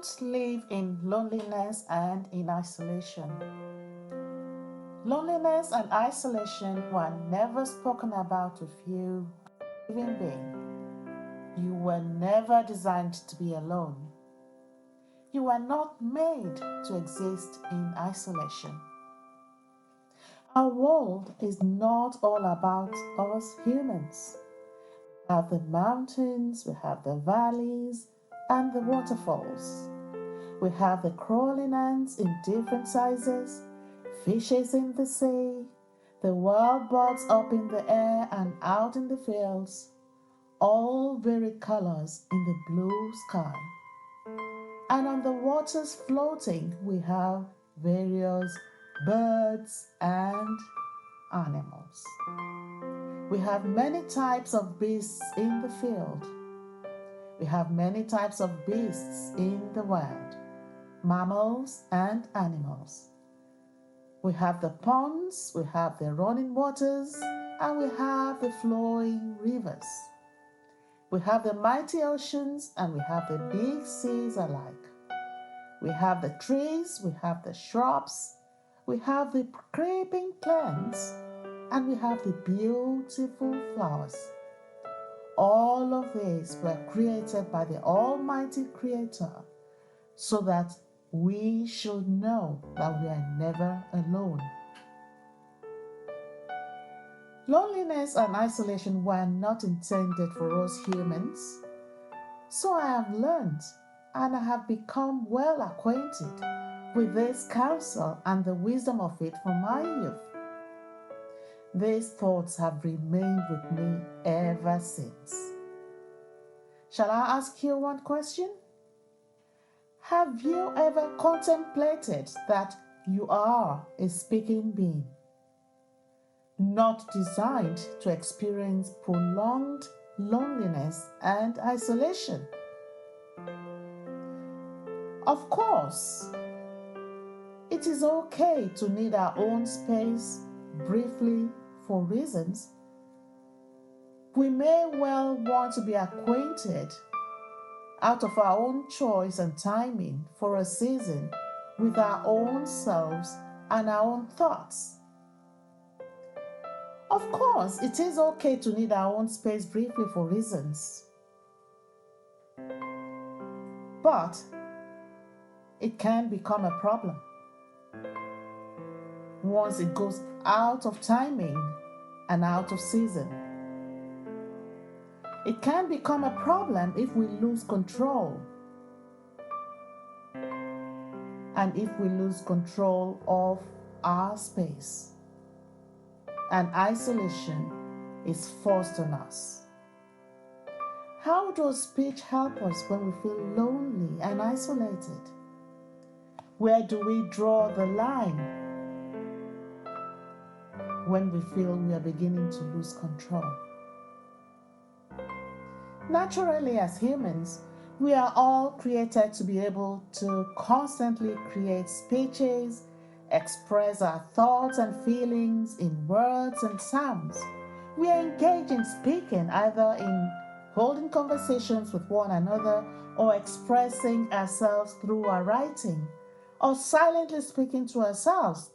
Don't live in loneliness and in isolation. Loneliness and isolation were never spoken about with you, living being. You were never designed to be alone. You were not made to exist in isolation. Our world is not all about us humans. We have the mountains, we have the valleys, and the waterfalls. We have the crawling ants in different sizes, fishes in the sea, the wild birds up in the air and out in the fields, all varied colors in the blue sky. And on the waters floating, we have various birds and animals. We have many types of beasts in the field. We have many types of beasts in the wild, mammals and animals. We have the ponds, we have the running waters, and we have the flowing rivers. We have the mighty oceans and we have the big seas alike. We have the trees, we have the shrubs, we have the creeping plants, and we have the beautiful flowers. All of these were created by the Almighty Creator so that we should know that we are never alone. Loneliness and isolation were not intended for us humans, so I have learned and I have become well acquainted with this counsel and the wisdom of it from my youth. These thoughts have remained with me ever since. Shall I ask you one question? Have you ever contemplated that you are a speaking being, not designed to experience prolonged loneliness and isolation? Of course, it is okay to need our own space briefly for reasons. We may well want to be acquainted out of our own choice and timing for a season with our own selves and our own thoughts. Of course, it is okay to need our own space briefly for reasons. But it can become a problem once it goes out of timing and out of season. It can become a problem if we lose control. And if we lose control of our space and isolation is forced on us. How does speech help us when we feel lonely and isolated? Where do we draw the line when we feel we are beginning to lose control? Naturally, as humans, we are all created to be able to constantly create speeches, express our thoughts and feelings in words and sounds. We are engaged in speaking, either in holding conversations with one another or expressing ourselves through our writing, or silently speaking to ourselves,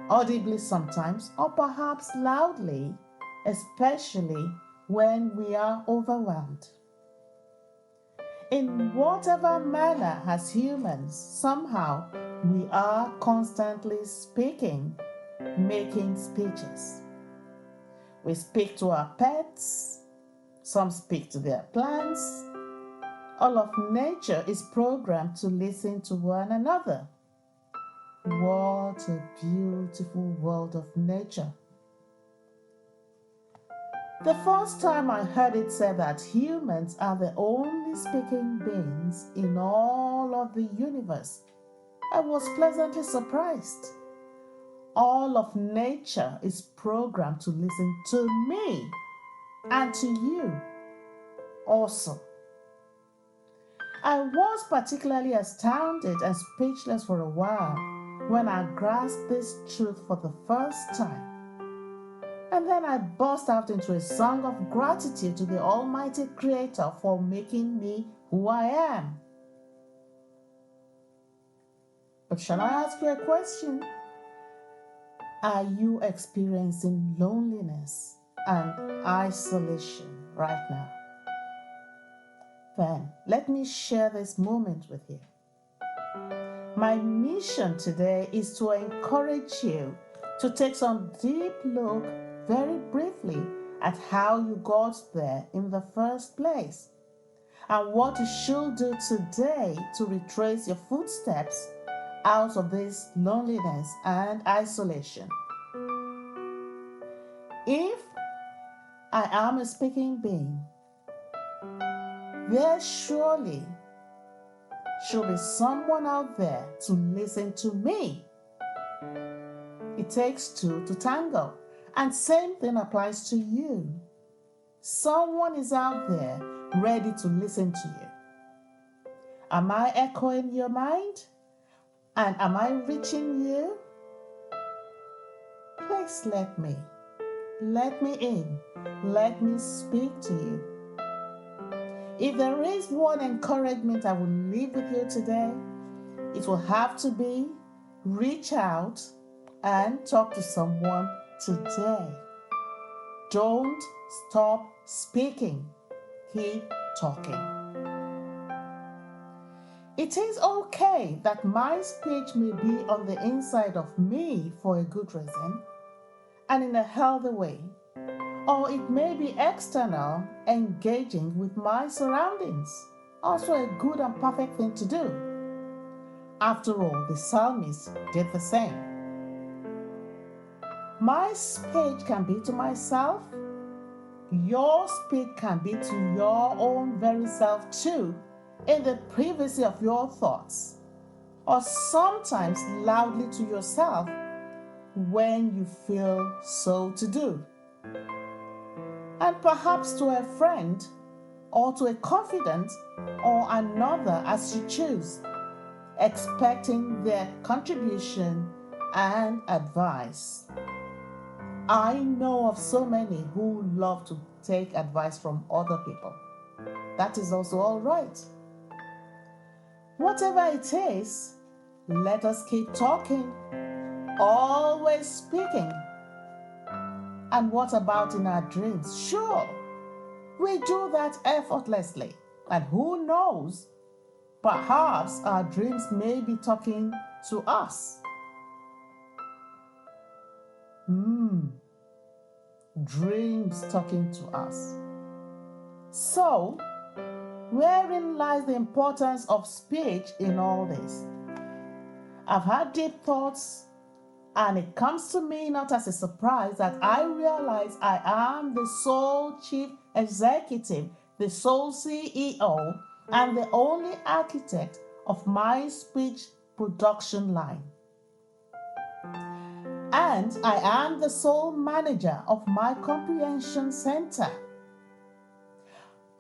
audibly sometimes, or perhaps loudly, especially when we are overwhelmed. In whatever manner, as humans, somehow we are constantly speaking, making speeches. We speak to our pets, some speak to their plants. All of nature is programmed to listen to one another. What a beautiful world of nature. The first time I heard it said that humans are the only speaking beings in all of the universe, I was pleasantly surprised. All of nature is programmed to listen to me and to you also. I was particularly astounded and speechless for a while when I grasped this truth for the first time. And then I burst out into a song of gratitude to the Almighty Creator for making me who I am. But shall I ask you a question? Are you experiencing loneliness and isolation right now? Then let me share this moment with you. My mission today is to encourage you to take some deep look very briefly at how you got there in the first place and what you should do today to retrace your footsteps out of this loneliness and isolation. If I am a speaking being, there surely should be someone out there to listen to me. It takes two to tango, and same thing applies to you. Someone is out there ready to listen to you. Am I echoing your mind? And am I reaching you? Please let me in. Let me speak to you. If there is one encouragement I will leave with you today, it will have to be reach out and talk to someone today. Don't stop speaking. Keep talking. It is okay that my speech may be on the inside of me for a good reason and in a healthy way, or it may be external, engaging with my surroundings, also a good and perfect thing to do. After all, the psalmist did the same. My speech can be to myself. Your speech can be to your own very self too, in the privacy of your thoughts, or sometimes loudly to yourself when you feel so to do. And perhaps to a friend, or to a confidant, or another as you choose, expecting their contribution and advice. I know of so many who love to take advice from other people. That is also all right. Whatever it is, let us keep talking, always speaking. And what about in our dreams? Sure, we do that effortlessly. And who knows, perhaps our dreams may be talking to us. Dreams talking to us. So, wherein lies the importance of speech in all this? I've had deep thoughts, and it comes to me not as a surprise that I realize I am the sole chief executive, the sole CEO, and the only architect of my speech production line. And I am the sole manager of my comprehension center.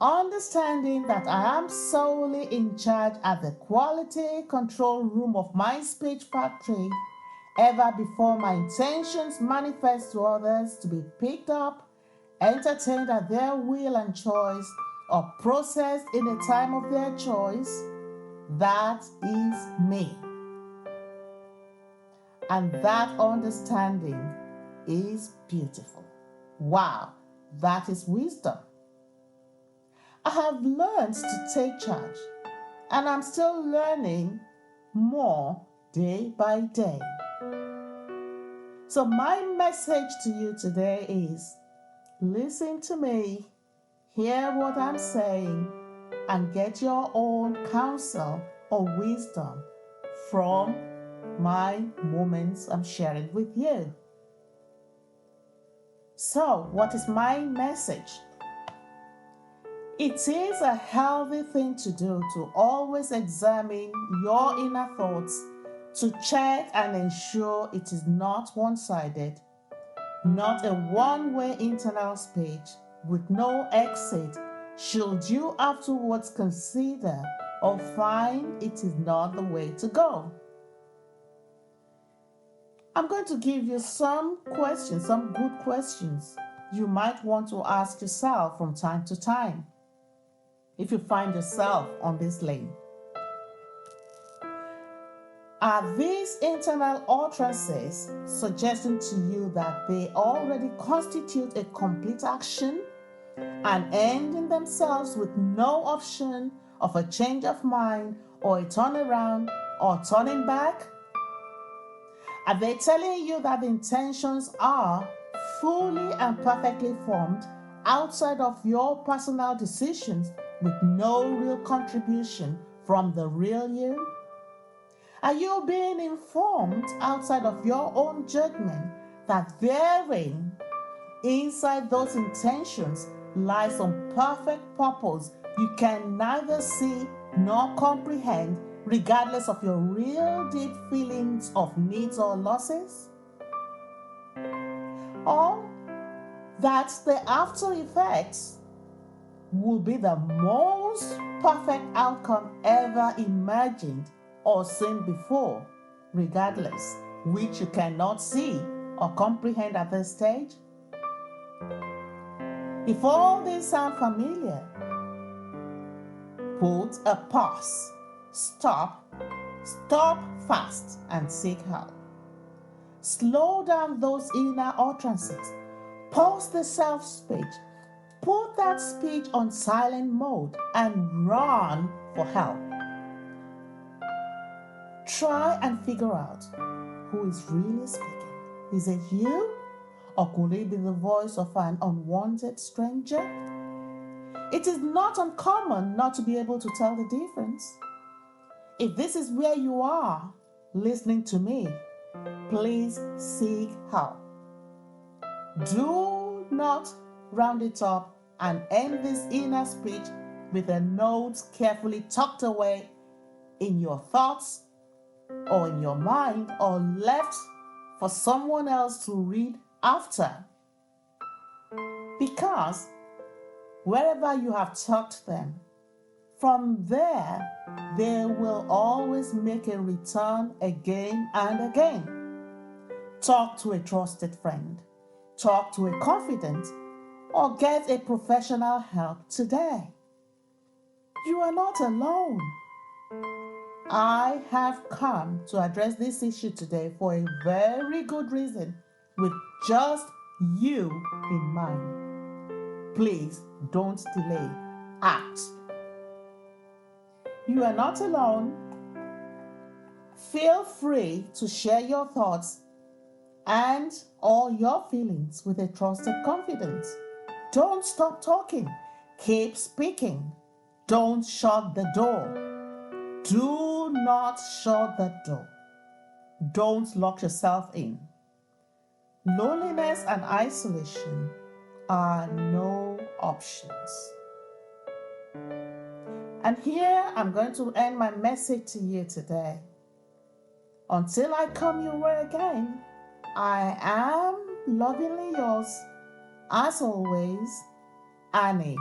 Understanding that I am solely in charge at the quality control room of my speech factory, ever before my intentions manifest to others to be picked up, entertained at their will and choice, or processed in a time of their choice, that is me. And that understanding is beautiful. Wow, that is wisdom. I have learned to take charge, and I'm still learning more day by day. So my message to you today is, listen to me, hear what I'm saying, and get your own counsel or wisdom from my moments I'm sharing with you. So, what is my message? It is a healthy thing to do to always examine your inner thoughts to check and ensure it is not one-sided, not a one-way internal speech with no exit should you afterwards consider or find it is not the way to go. I'm going to give you some questions, some good questions you might want to ask yourself from time to time if you find yourself on this lane. Are these internal utterances suggesting to you that they already constitute a complete action and end in themselves with no option of a change of mind or a turnaround or turning back? Are they telling you that the intentions are fully and perfectly formed outside of your personal decisions with no real contribution from the real you? Are you being informed outside of your own judgment that therein, inside those intentions, lies some perfect purpose you can neither see nor comprehend, regardless of your real deep feelings of needs or losses? Or that the after effects will be the most perfect outcome ever imagined or seen before, regardless, which you cannot see or comprehend at this stage? If all these sound familiar, put a pause, stop fast and seek help. Slow down those inner utterances. Pause the self-speech. Put that speech on silent mode and run for help. Try and figure out who is really speaking. Is it you? Or could it be the voice of an unwanted stranger? It is not uncommon not to be able to tell the difference. If this is where you are listening to me, please seek help. Do not round it up and end this inner speech with the notes carefully tucked away in your thoughts or in your mind or left for someone else to read after. Because wherever you have tucked them, from there they will always make a return again and again. Talk to a trusted friend, talk to a confidant, or get a professional help today. You are not alone. I have come to address this issue today for a very good reason, with just you in mind. Please don't delay. Act. You are not alone. Feel free to share your thoughts and all your feelings with a trusted confidant. Don't stop talking. Keep speaking. Don't shut the door. Do not shut the door. Don't lock yourself in. Loneliness and isolation are no options. And here I'm going to end my message to you today. Until I come your way again, I am lovingly yours, as always, Annie.